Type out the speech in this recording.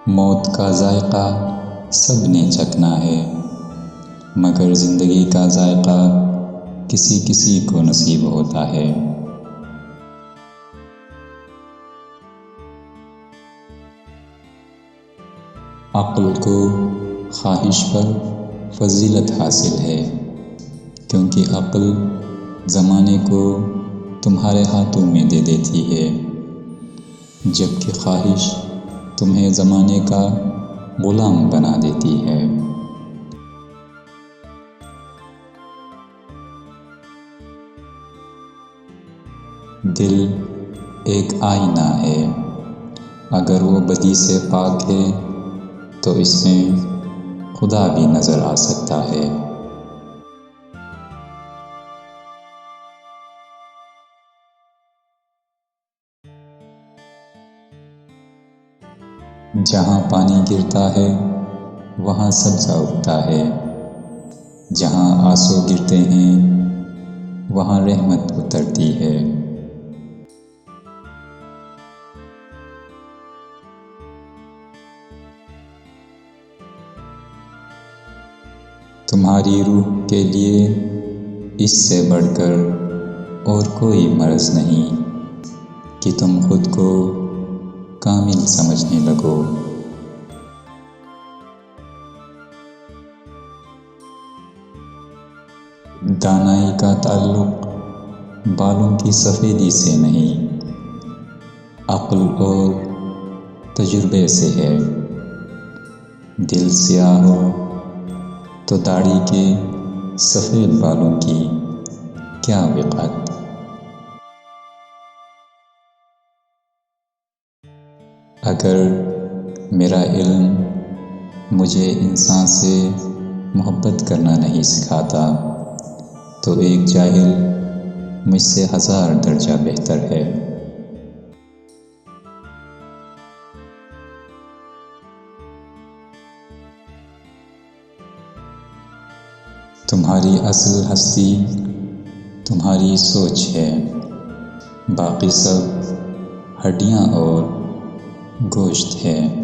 موت کا ذائقہ سب نے چکھنا ہے، مگر زندگی کا ذائقہ کسی کسی کو نصیب ہوتا ہے۔ عقل کو خواہش پر فضیلت حاصل ہے، کیونکہ عقل زمانے کو تمہارے ہاتھوں میں دے دیتی ہے، جبکہ خواہش تمہیں زمانے کا غلام بنا دیتی ہے۔ دل ایک آئینہ ہے، اگر وہ بدی سے پاک ہے تو اس میں خدا بھی نظر آ سکتا ہے۔ جہاں پانی گرتا ہے وہاں سبزہ اگتا ہے، جہاں آنسو گرتے ہیں وہاں رحمت اترتی ہے۔ تمہاری روح کے لیے اس سے بڑھ کر اور کوئی مرض نہیں کہ تم خود کو کامل سمجھنے لگو۔ دانائی کا تعلق بالوں کی سفیدی سے نہیں، عقل اور تجربے سے ہے۔ دل سیاہ ہو تو داڑھی کے سفید بالوں کی کیا وقت۔ اگر میرا علم مجھے انسان سے محبت کرنا نہیں سکھاتا تو ایک جاہل مجھ سے 1000 درجہ بہتر ہے۔ تمہاری اصل ہستی تمہاری سوچ ہے، باقی سب ہڈیاں اور گوشت ہے۔